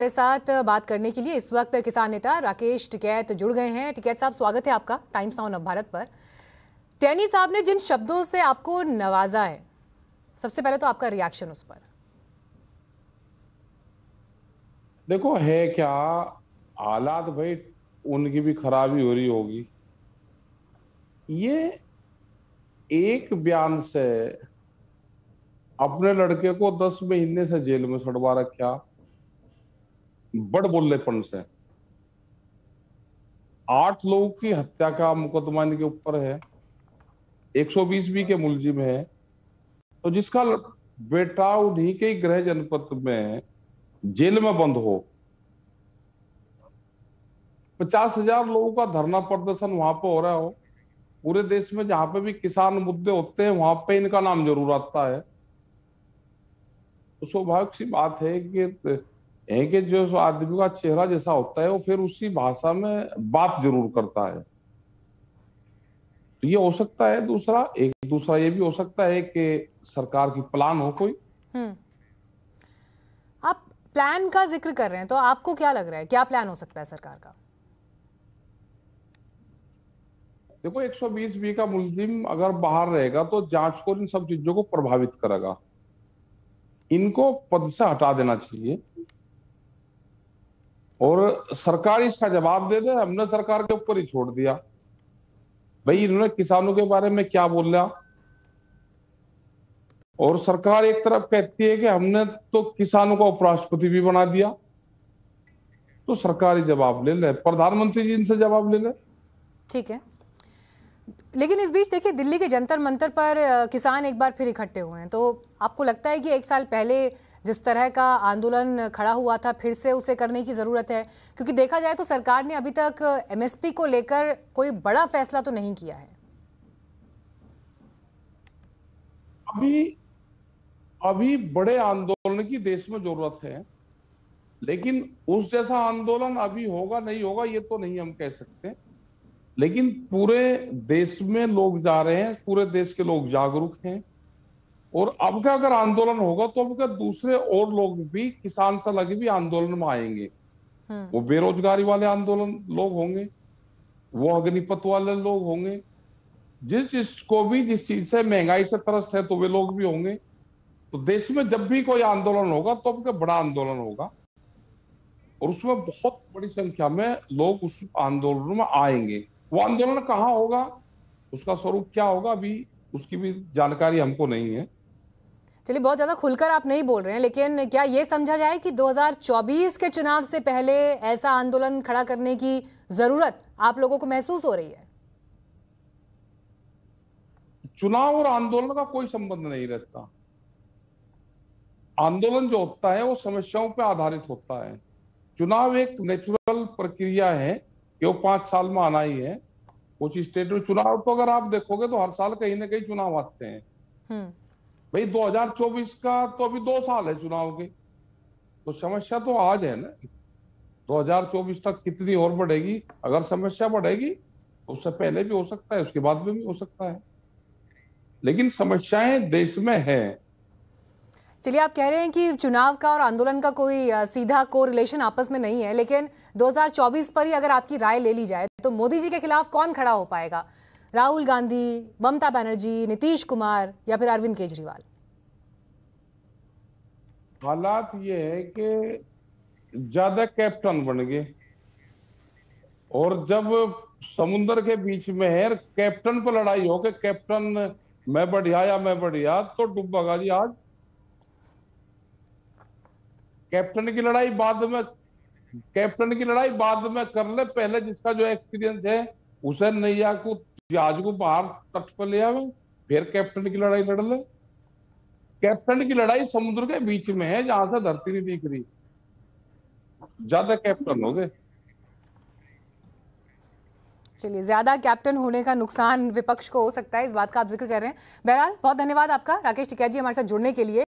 हमारे साथ बात करने के लिए इस वक्त किसान नेता राकेश टिकैत जुड़ गए हैं। टिकैत साहब, स्वागत है आपका टाइम्स नाउ नवभारत पर। टैनी साहब ने जिन शब्दों से आपको नवाजा है, सबसे पहले तो आपका रिएक्शन उस पर। देखो है क्या, हालात भाई उनकी भी खराबी हो रही होगी। ये एक बयान से अपने लड़के को 10 महीने से जेल में सड़वा रखा, बड़ बोलेपन से। 8 लोगों की हत्या का मुकदमा इनके ऊपर है, 120 भी के मुलजिम है। तो जिसका बेटा उन्हीं के ही गृह जनपद में जेल में बंद हो, 50,000 लोगों का धरना प्रदर्शन वहां पर हो रहा हो, पूरे देश में जहां पे भी किसान मुद्दे होते हैं वहां पे इनका नाम जरूर आता है, तो स्वाभाविक सी बात है कि जो आदमी का चेहरा जैसा होता है वो फिर उसी भाषा में बात जरूर करता है। तो ये हो सकता है। दूसरा ये भी हो सकता है कि सरकार की प्लान हो कोई। आप प्लान का जिक्र कर रहे हैं, तो आपको क्या लग रहा है, क्या प्लान हो सकता है सरकार का? देखो, 120 बी का मुलजिम अगर बाहर रहेगा तो जांच को इन सब चीजों को प्रभावित करेगा। इनको पद से हटा देना चाहिए और सरकार इसका जवाब दे दे। हमने सरकार के ऊपर ही छोड़ दिया भाई, इन्होंने किसानों के बारे में क्या बोला। और सरकार एक तरफ कहती है कि हमने तो किसानों को उपराष्ट्रपति भी बना दिया, तो सरकार ही जवाब ले ले, प्रधानमंत्री जी इनसे जवाब ले ले। ठीक है, लेकिन इस बीच देखिए, दिल्ली के जंतर मंतर पर किसान एक बार फिर इकट्ठे हुए हैं। तो आपको लगता है कि एक साल पहले जिस तरह का आंदोलन खड़ा हुआ था, फिर से उसे करने की जरूरत है? क्योंकि देखा जाए तो सरकार ने अभी तक एमएसपी को लेकर कोई बड़ा फैसला तो नहीं किया है। अभी बड़े आंदोलन की देश में जरूरत है, लेकिन उस जैसा आंदोलन अभी होगा नहीं होगा ये तो नहीं हम कह सकते। लेकिन पूरे देश में लोग जा रहे हैं, पूरे देश के लोग जागरूक हैं। और अब का अगर आंदोलन होगा तो अब का दूसरे और लोग भी किसान से लगे भी आंदोलन में आएंगे। वो बेरोजगारी वाले आंदोलन लोग होंगे, वो अग्निपथ वाले लोग होंगे, जिस चीज से महंगाई से त्रस्त है तो वे लोग भी होंगे। तो देश में जब भी कोई आंदोलन होगा तो अब का बड़ा आंदोलन होगा और उसमें बहुत बड़ी संख्या में लोग उस आंदोलन में आएंगे। वो आंदोलन कहाँ होगा, उसका स्वरूप क्या होगा, अभी उसकी भी जानकारी हमको नहीं है। चलिए, बहुत ज्यादा खुलकर आप नहीं बोल रहे हैं, लेकिन क्या ये समझा जाए कि 2024 के चुनाव से पहले ऐसा आंदोलन खड़ा करने की जरूरत आप लोगों को महसूस हो रही है? चुनाव और आंदोलन का कोई संबंध नहीं रहता। आंदोलन जो होता है वो समस्याओं पर आधारित होता है। चुनाव एक नेचुरल प्रक्रिया है कि वो 5 साल में आना ही है। कुछ स्टेट में चुनाव तो अगर आप देखोगे तो हर साल कहीं ना कहीं चुनाव आते हैं। भाई 2024 का तो अभी 2 साल है चुनाव के, तो समस्या तो आज है ना। 2024 तक कितनी और बढ़ेगी? अगर समस्या बढ़ेगी तो उससे पहले भी हो सकता है, उसके बाद में भी हो सकता है, लेकिन समस्याएं देश में है। चलिए, आप कह रहे हैं कि चुनाव का और आंदोलन का कोई सीधा कोरिलेशन आपस में नहीं है, लेकिन 2024 पर ही अगर आपकी राय ले ली जाए तो मोदी जी के खिलाफ कौन खड़ा हो पाएगा? राहुल गांधी, ममता बनर्जी, नीतीश कुमार या फिर अरविंद केजरीवाल? हालात ये है कि ज्यादा कैप्टन बन गए, और जब समुद्र के बीच में है, कैप्टन पर लड़ाई हो के कैप्टन मैं बढ़िया या मैं बढ़िया, तो डूबेगा जी आज। कैप्टन की लड़ाई बाद में कर ले, पहले जिसका जो एक्सपीरियंस है उसे नैया को जहाज को बाहर तट पर ले आवे, फिर कैप्टन की लड़ाई लड़ ले। कैप्टन की लड़ाई समुद्र के बीच में है जहां से धरती नहीं दिख रही। ज्यादा कैप्टन हो गए। चलिए, ज्यादा कैप्टन होने का नुकसान विपक्ष को हो सकता है, इस बात का आप जिक्र कर रहे हैं। बहरहाल, बहुत धन्यवाद आपका राकेश टिकैत जी हमारे साथ जुड़ने के लिए।